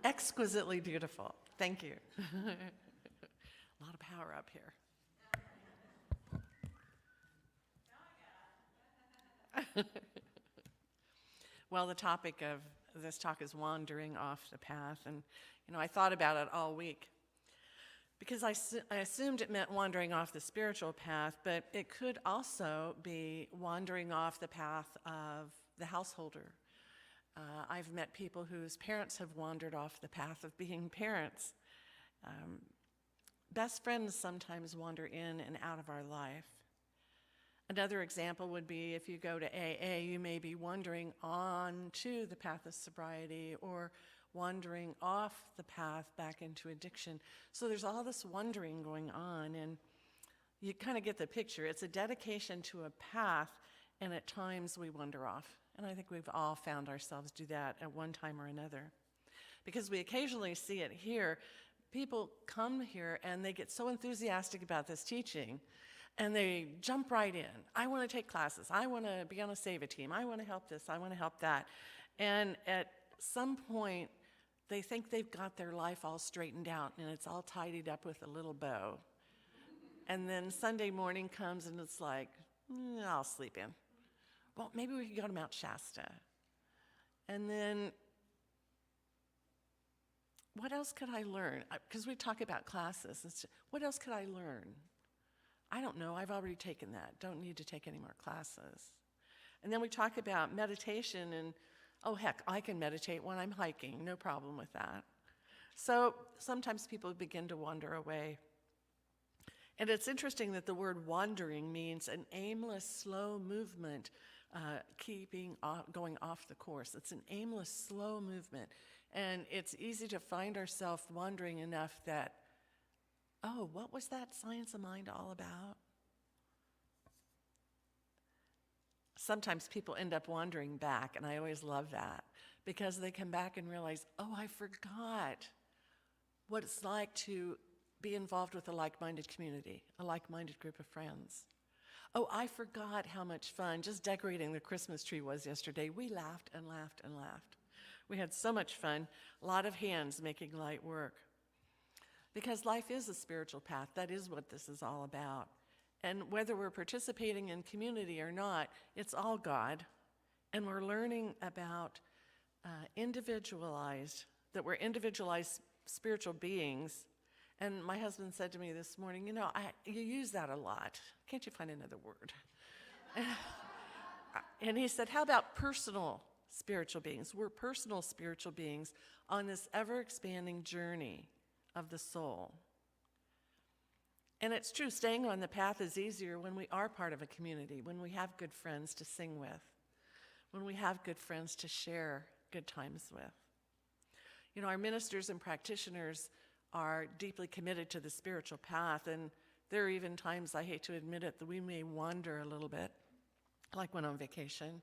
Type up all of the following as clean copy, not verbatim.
Exquisitely beautiful. Thank you. A lot of power up here. Well, the topic of this talk is wandering off the path. And, I thought about it all week because I assumed it meant wandering off the spiritual path, but it could also be wandering off the path of the householder. I've met people whose parents have wandered off the path of being parents. Best friends sometimes wander in and out of our life. Another example would be if you go to AA, you may be wandering on to the path of sobriety or wandering off the path back into addiction. So there's all this wandering going on, and you kind of get the picture. It's a dedication to a path, and at times we wander off. And I think we've all found ourselves do that at one time or another. Because we occasionally see it here. People come here and they get so enthusiastic about this teaching, and they jump right in. I want to take classes. I want to be on a Save a team. I want to help this. I want to help that. And at some point, they think they've got their life all straightened out and it's all tidied up with a little bow. And then Sunday morning comes and it's like, I'll sleep in. Well, maybe we could go to Mount Shasta. And then, what else could I learn? Because we talk about classes. What else could I learn? I don't know. I've already taken that. Don't need to take any more classes. And then we talk about meditation, and oh, heck, I can meditate when I'm hiking. No problem with that. So sometimes people begin to wander away. And it's interesting that the word wandering means an aimless, slow movement, going off the course. It's an aimless, slow movement. And it's easy to find ourselves wandering enough that, oh, what was that science of mind all about? Sometimes people end up wandering back, and I always love that, because they come back and realize, oh, I forgot what it's like to be involved with a like-minded community, a like-minded group of friends. Oh, I forgot how much fun just decorating the Christmas tree was yesterday. We laughed and laughed and laughed. We had so much fun, a lot of hands making light work. Because life is a spiritual path. That is what this is all about. And whether we're participating in community or not, it's all God. And we're learning about that we're individualized spiritual beings. And my husband said to me this morning, you use that a lot. Can't you find another word? And he said, how about personal spiritual beings? We're personal spiritual beings on this ever-expanding journey of the soul. And it's true, staying on the path is easier when we are part of a community, when we have good friends to sing with, when we have good friends to share good times with. Our ministers and practitioners are deeply committed to the spiritual path, and there are even times, I hate to admit it, that we may wander a little bit, like when on vacation.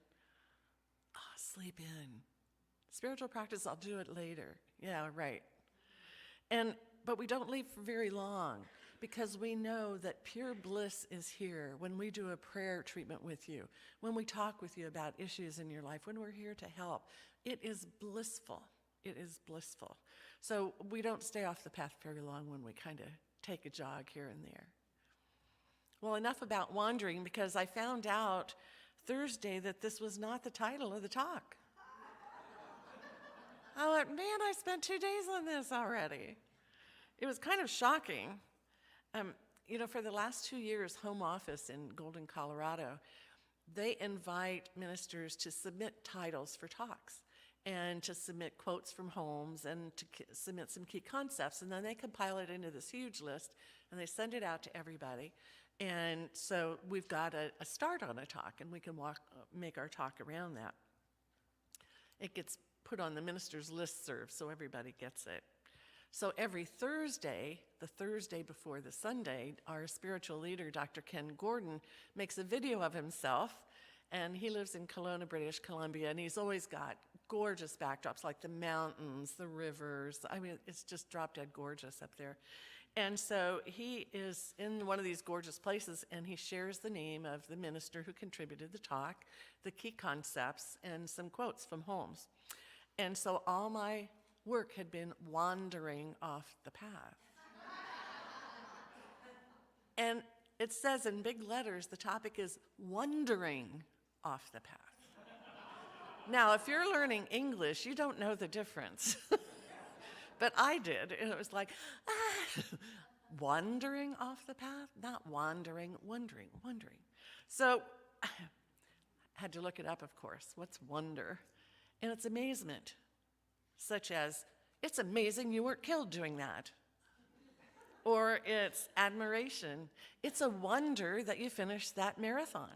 Sleep in. Spiritual practice, I'll do it later. Yeah, right. But we don't leave for very long, because we know that pure bliss is here when we do a prayer treatment with you, when we talk with you about issues in your life, when we're here to help. It is blissful. It is blissful. So we don't stay off the path very long when we kind of take a jog here and there. Well, enough about wandering, because I found out Thursday that this was not the title of the talk. I went, man, I spent 2 days on this already. It was kind of shocking. For the last 2 years, Home Office in Golden, Colorado, they invite ministers to submit titles for talks and to submit quotes from homes and to submit some key concepts. And then they compile it into this huge list, and they send it out to everybody. And so we've got a start on a talk, and we can make our talk around that. It gets put on the minister's listserv, so everybody gets it. So every Thursday, the Thursday before the Sunday, our spiritual leader, Dr. Ken Gordon, makes a video of himself, and he lives in Kelowna, British Columbia, and he's always got gorgeous backdrops like the mountains, the rivers. I mean, it's just drop-dead gorgeous up there. And so he is in one of these gorgeous places, and he shares the name of the minister who contributed the talk, the key concepts, and some quotes from Holmes. And so all my work had been wandering off the path. And it says in big letters, the topic is wandering off the path. Now, if you're learning English, you don't know the difference. But I did, and it was like, wandering off the path? Not wandering, wondering. So I had to look it up, of course. What's wonder? And it's amazement, such as, it's amazing you weren't killed doing that. Or it's admiration. It's a wonder that you finished that marathon.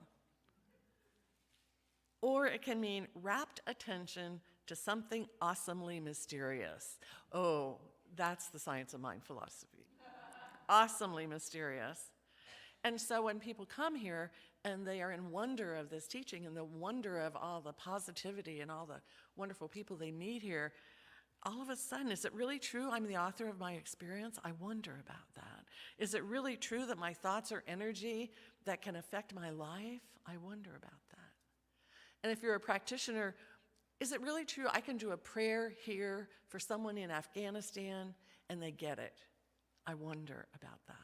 Or it can mean rapt attention to something awesomely mysterious. Oh, that's the science of mind philosophy. Awesomely mysterious. And so when people come here and they are in wonder of this teaching and the wonder of all the positivity and all the wonderful people they meet here, all of a sudden, is it really true I'm the author of my experience? I wonder about that. Is it really true that my thoughts are energy that can affect my life? I wonder about that. And if you're a practitioner, is it really true I can do a prayer here for someone in Afghanistan and they get it? I wonder about that.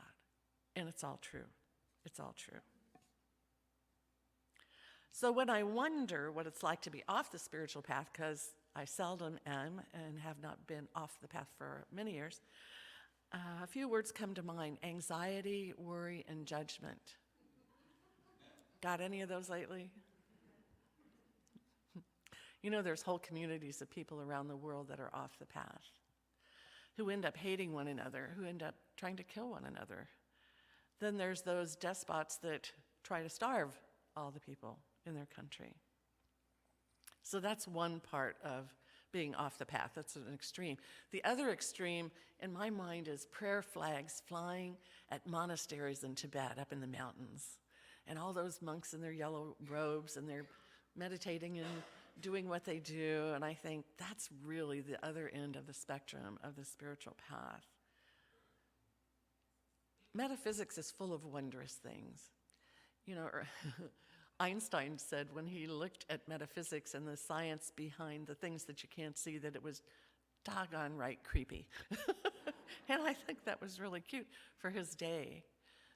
And it's all true. It's all true. So when I wonder what it's like to be off the spiritual path, because I seldom am and have not been off the path for many years, a few words come to mind: anxiety, worry, and judgment. Got any of those lately? You know, there's whole communities of people around the world that are off the path, who end up hating one another, who end up trying to kill one another. Then there's those despots that try to starve all the people in their country. So that's one part of being off the path. That's an extreme. The other extreme, in my mind, is prayer flags flying at monasteries in Tibet, up in the mountains. And all those monks in their yellow robes, and they're meditating and doing what they do. And I think that's really the other end of the spectrum of the spiritual path. Metaphysics is full of wondrous things. You know, Einstein said when he looked at metaphysics and the science behind the things that you can't see, that it was doggone right creepy. And I think that was really cute for his day,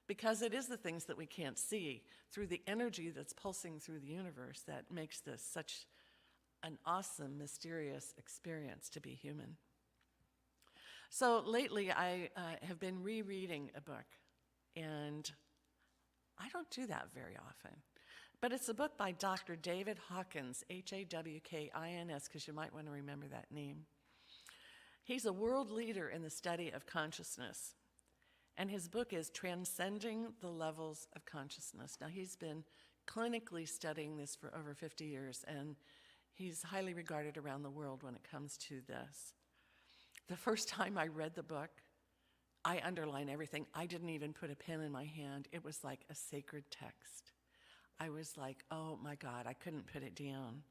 because it is the things that we can't see through the energy that's pulsing through the universe that makes this such an awesome, mysterious experience to be human. So lately I have been rereading a book, and I don't do that very often. But it's a book by Dr. David Hawkins, Hawkins, because you might want to remember that name. He's a world leader in the study of consciousness, and his book is Transcending the Levels of Consciousness. Now, he's been clinically studying this for over 50 years, and he's highly regarded around the world when it comes to this. The first time I read the book, I underlined everything. I didn't even put a pen in my hand. It was like a sacred text. I was like, oh my God, I couldn't put it down.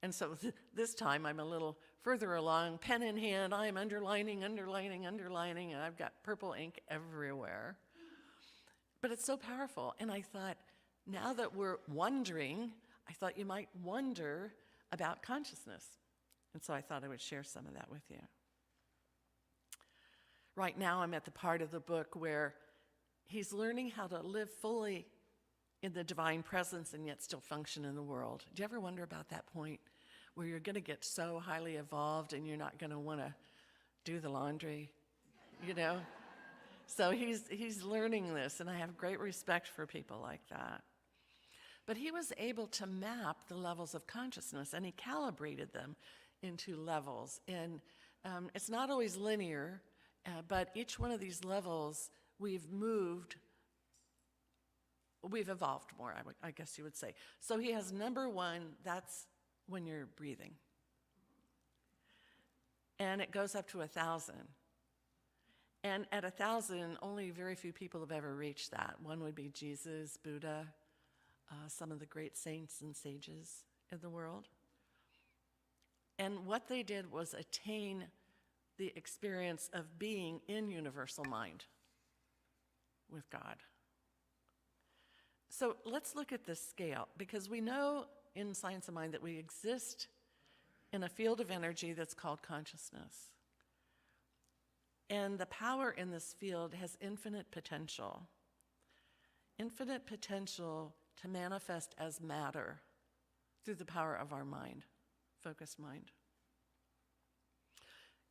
And so this time I'm a little further along, pen in hand, I'm underlining, and I've got purple ink everywhere. But it's so powerful. And I thought, now that we're wondering, I thought you might wonder about consciousness. And so I thought I would share some of that with you. Right now I'm at the part of the book where he's learning how to live fully in the divine presence and yet still function in the world. Do you ever wonder about that point where you're going to get so highly evolved and you're not going to want to do the laundry, you know? So he's learning this, and I have great respect for people like that. But he was able to map the levels of consciousness, and he calibrated them into levels. And it's not always linear, but each one of these levels we've evolved more, I guess you would say. So he has number one, that's when you're breathing. And it goes up to 1,000. And at 1,000, only very few people have ever reached that. One would be Jesus, Buddha, some of the great saints and sages in the world. And what they did was attain the experience of being in universal mind with God. So let's look at this scale, because we know in Science of Mind that we exist in a field of energy that's called consciousness. And the power in this field has infinite potential to manifest as matter through the power of our mind, focused mind.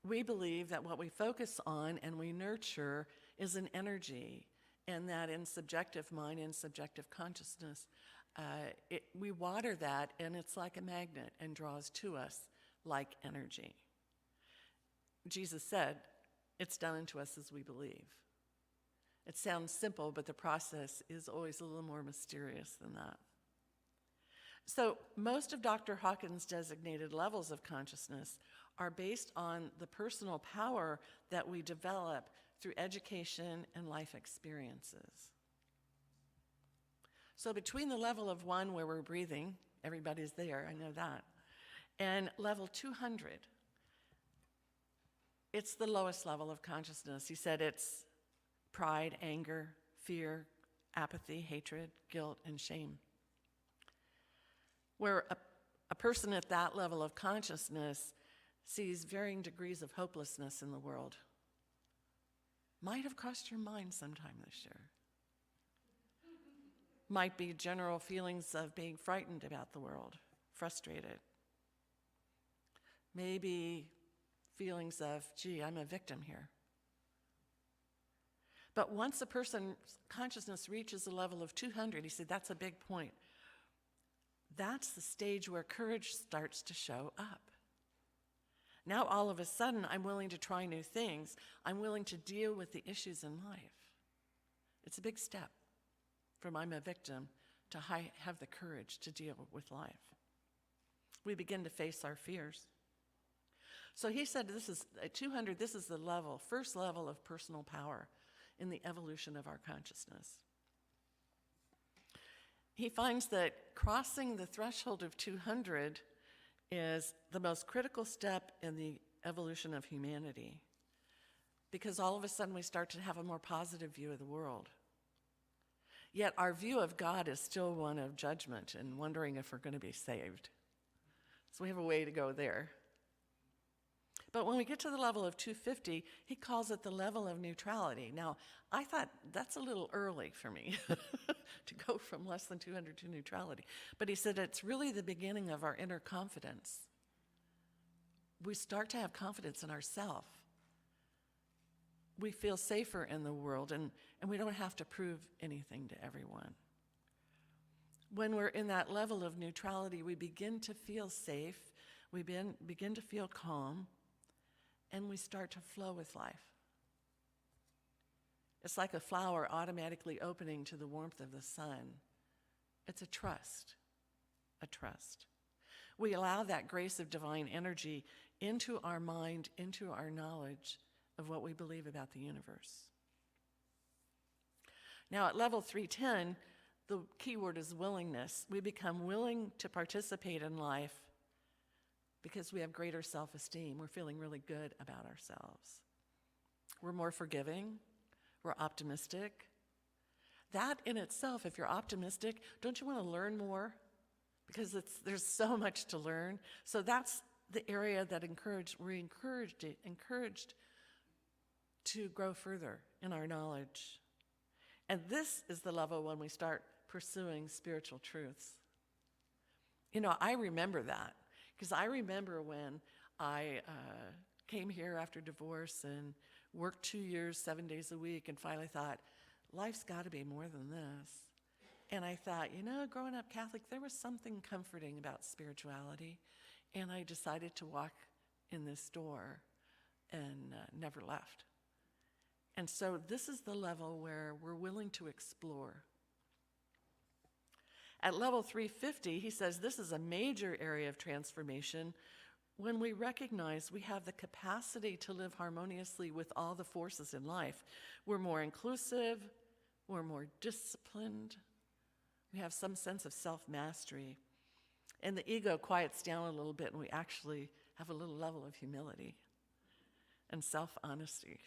We believe that what we focus on and we nurture is an energy, and that in subjective mind and subjective consciousness, we water that, and it's like a magnet and draws to us like energy. Jesus said, it's done unto us as we believe. It sounds simple, but the process is always a little more mysterious than that. So most of Dr. Hawkins' designated levels of consciousness are based on the personal power that we develop through education and life experiences. So between the level of 1 where we're breathing, everybody's there, I know that, and level 200, it's the lowest level of consciousness. He said it's pride, anger, fear, apathy, hatred, guilt, and shame. Where a person at that level of consciousness sees varying degrees of hopelessness in the world. Might have crossed your mind sometime this year. Might be general feelings of being frightened about the world, frustrated. Maybe feelings of, gee, I'm a victim here. But once a person's consciousness reaches a level of 200, he said that's a big point. That's the stage where courage starts to show up. Now all of a sudden, I'm willing to try new things. I'm willing to deal with the issues in life. It's a big step from I'm a victim to have the courage to deal with life. We begin to face our fears. So he said this is at 200, this is the level, first level of personal power in the evolution of our consciousness. He finds that crossing the threshold of 200 is the most critical step in the evolution of humanity, because all of a sudden we start to have a more positive view of the world. Yet our view of God is still one of judgment and wondering if we're going to be saved. So we have a way to go there. But when we get to the level of 250, he calls it the level of neutrality. Now, I thought that's a little early for me to go from less than 200 to neutrality. But he said it's really the beginning of our inner confidence. We start to have confidence in ourselves. We feel safer in the world, and we don't have to prove anything to everyone. When we're in that level of neutrality, we begin to feel safe, we begin to feel calm, and we start to flow with life. It's like a flower automatically opening to the warmth of the sun. It's a trust. We allow that grace of divine energy into our mind, into our knowledge of what we believe about the universe. Now at level 310, the key word is willingness. We become willing to participate in life because we have greater self-esteem. We're feeling really good about ourselves. We're more forgiving. We're optimistic. That in itself, if you're optimistic, don't you want to learn more? Because there's so much to learn. So that's the area that we're encouraged to grow further in our knowledge. And this is the level when we start pursuing spiritual truths. You know, I remember that. Because I remember when I came here after divorce and worked 2 years, 7 days a week, and finally thought, life's got to be more than this. And I thought, you know, growing up Catholic, there was something comforting about spirituality. And I decided to walk in this door and never left. And so this is the level where we're willing to explore. At level 350, he says this is a major area of transformation when we recognize we have the capacity to live harmoniously with all the forces in life. We're more inclusive, we're more disciplined, we have some sense of self-mastery, and the ego quiets down a little bit, and we actually have a little level of humility and self-honesty.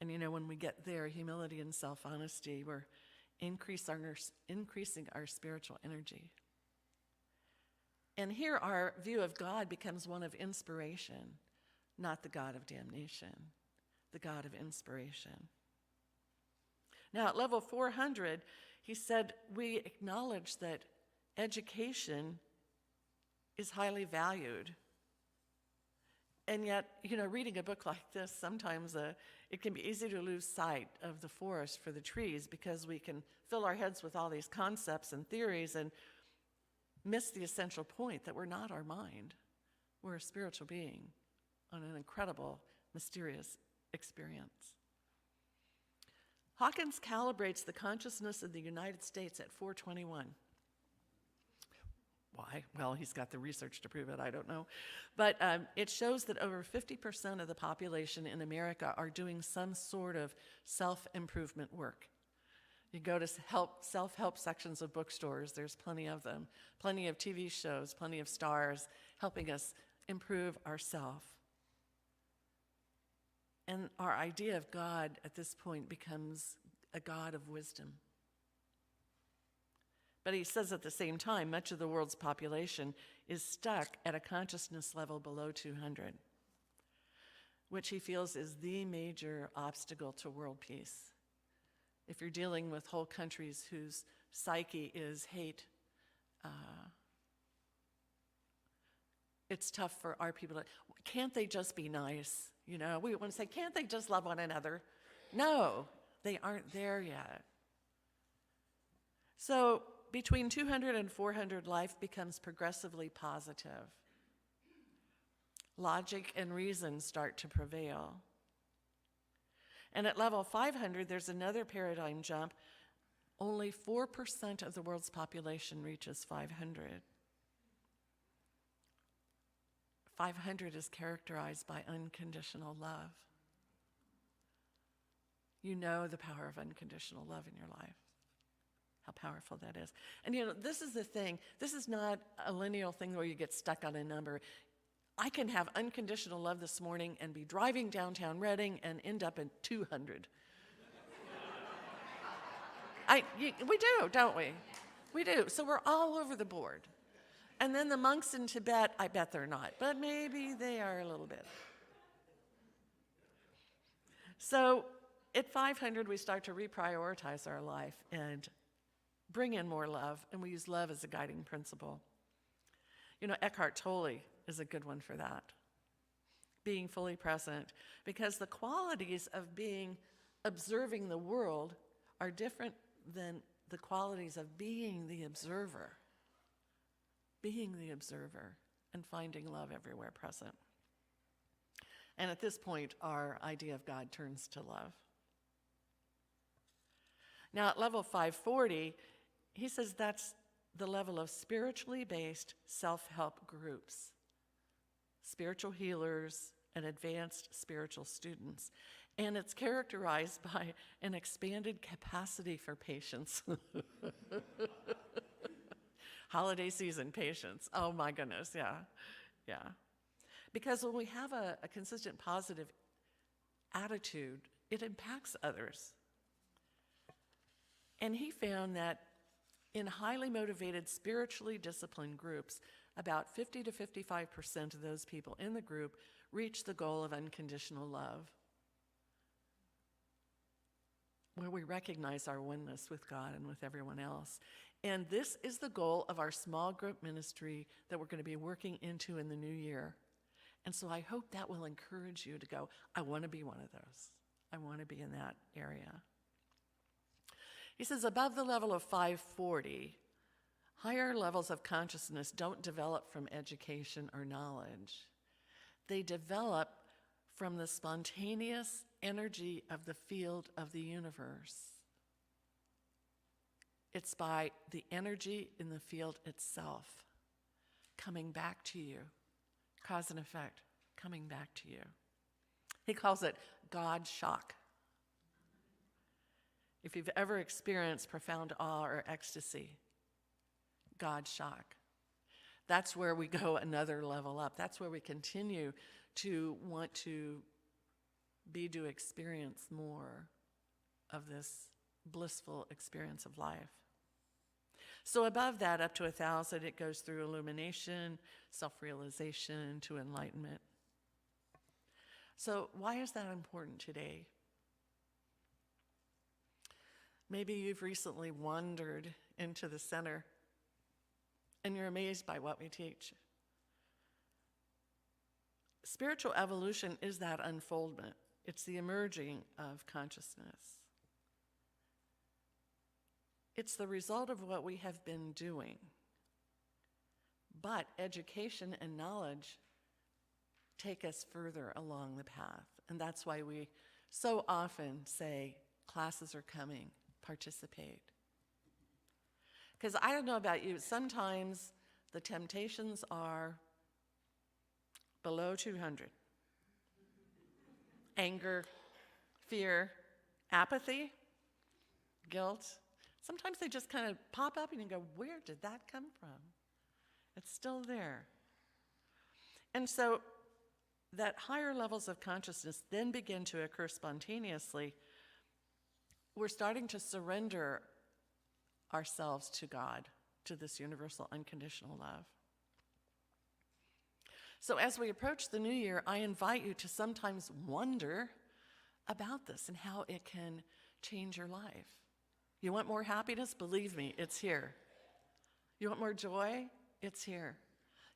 And you know, when we get there, humility and self-honesty, we're increasing our spiritual energy. And here our view of God becomes one of inspiration, not the God of damnation, the God of inspiration. Now, at level 400, he said, we acknowledge that education is highly valued. And yet, reading a book like this, sometimes it can be easy to lose sight of the forest for the trees because we can fill our heads with all these concepts and theories and miss the essential point that we're not our mind. We're a spiritual being on an incredible, mysterious experience. Hawkins calibrates the consciousness of the United States at 421. Why? Well, he's got the research to prove it, I don't know. But it shows that over 50% of the population in America are doing some sort of self-improvement work. You go to self-help sections of bookstores, there's plenty of them, plenty of TV shows, plenty of stars helping us improve ourselves. And our idea of God at this point becomes a God of wisdom. But he says at the same time, much of the world's population is stuck at a consciousness level below 200, which he feels is the major obstacle to world peace. If you're dealing with whole countries whose psyche is hate, it's tough for our people to, can't they just be nice? We want to say, can't they just love one another? No, they aren't there yet. So between 200 and 400, life becomes progressively positive. Logic and reason start to prevail. And at level 500, there's another paradigm jump. Only 4% of the world's population reaches 500. 500 is characterized by unconditional love. You know the power of unconditional love in your life, how powerful that is. And this is the thing. This is not a lineal thing where you get stuck on a number. I can have unconditional love this morning and be driving downtown Reading and end up at 200. We do, don't we? We do. So we're all over the board. And then the monks in Tibet, I bet they're not, but maybe they are a little bit. So at 500, we start to reprioritize our life and bring in more love, and we use love as a guiding principle. Eckhart Tolle is a good one for that. Being fully present, because the qualities of observing the world are different than the qualities of being the observer. Being the observer and finding love everywhere present. And at this point, our idea of God turns to love. Now at level 540, he says that's the level of spiritually based self-help groups, spiritual healers, and advanced spiritual students. And it's characterized by an expanded capacity for patience. Holiday season patience. Oh my goodness, yeah. Because when we have a consistent positive attitude, it impacts others. And he found that in highly motivated, spiritually disciplined groups, about 50 to 55% of those people in the group reach the goal of unconditional love, where we recognize our oneness with God and with everyone else. And this is the goal of our small group ministry that we're going to be working into in the new year. And so I hope that will encourage you to go, I want to be one of those. I want to be in that area. He says above the level of 540, higher levels of consciousness don't develop from education or knowledge. They develop from the spontaneous energy of the field of the universe. It's by the energy in the field itself coming back to you, cause and effect, coming back to you. He calls it God shock. If you've ever experienced profound awe or ecstasy, God shock. That's where we go another level up. That's where we continue to want to experience more of this blissful experience of life. So above that, up to 1,000, it goes through illumination, self-realization, to enlightenment. So why is that important today? Maybe you've recently wandered into the center and you're amazed by what we teach. Spiritual evolution is that unfoldment. It's the emerging of consciousness. It's the result of what we have been doing. But education and knowledge take us further along the path. And that's why we so often say, classes are coming, participate. Because I don't know about you, sometimes the temptations are below 200. Anger, fear, apathy, guilt. Sometimes they just kind of pop up and you go, where did that come from? It's still there. And so that higher levels of consciousness then begin to occur spontaneously. We're starting to surrender ourselves to God, to this universal unconditional love. So as we approach the new year, I invite you to sometimes wonder about this and how it can change your life. You want more happiness? Believe me, it's here. You want more joy? It's here.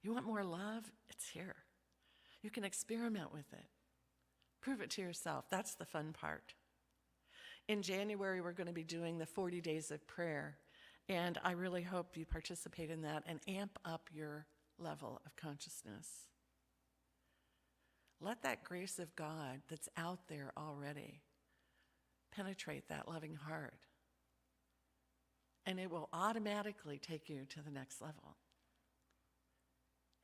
You want more love? It's here. You can experiment with it. Prove it to yourself. That's the fun part. In January, we're going to be doing the 40 days of prayer, and I really hope you participate in that and amp up your level of consciousness. Let that grace of God that's out there already penetrate that loving heart, and it will automatically take you to the next level.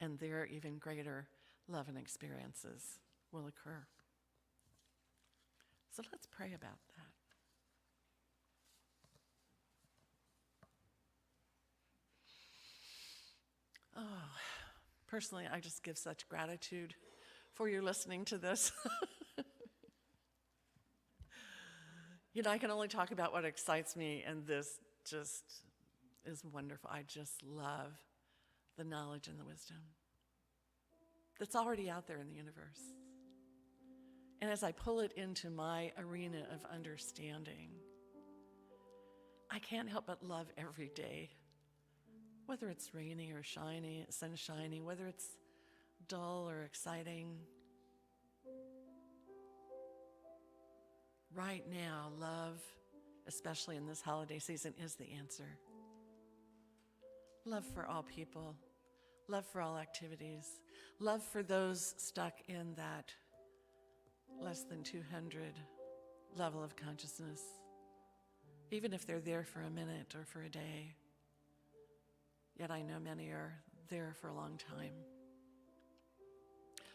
And there, even greater love and experiences will occur. So let's pray about that. Oh, personally, I just give such gratitude for your listening to this. You know, I can only talk about what excites me, and this just is wonderful. I just love the knowledge and the wisdom that's already out there in the universe. And as I pull it into my arena of understanding, I can't help but love every day. Whether it's rainy or shiny, sunshiny, whether it's dull or exciting. Right now, love, especially in this holiday season, is the answer. Love for all people, love for all activities, love for those stuck in that less than 200 level of consciousness, even if they're there for a minute or for a day. Yet I know many are there for a long time.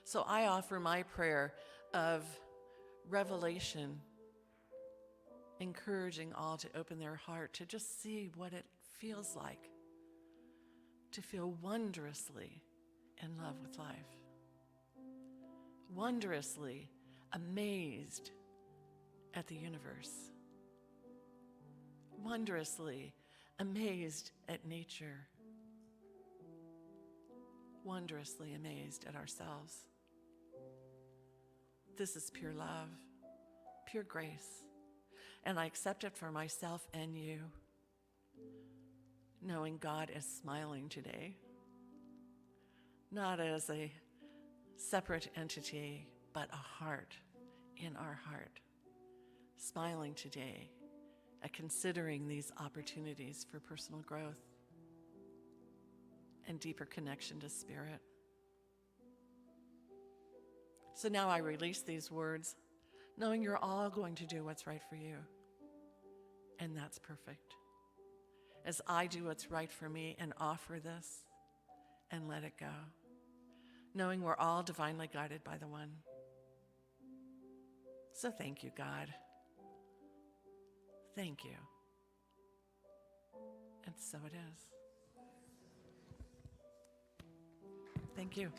So I offer my prayer of revelation, encouraging all to open their heart to just see what it feels like to feel wondrously in love with life, wondrously amazed at the universe, wondrously amazed at nature, wondrously amazed at ourselves. This is pure love, pure grace, and I accept it for myself and you, knowing God is smiling today, not as a separate entity, but a heart in our heart, smiling today at considering these opportunities for personal growth and deeper connection to spirit. So now I release these words, knowing you're all going to do what's right for you, and that's perfect. As I do what's right for me and offer this and let it go, knowing we're all divinely guided by the One. So thank you, God. Thank you. And so it is. Thank you.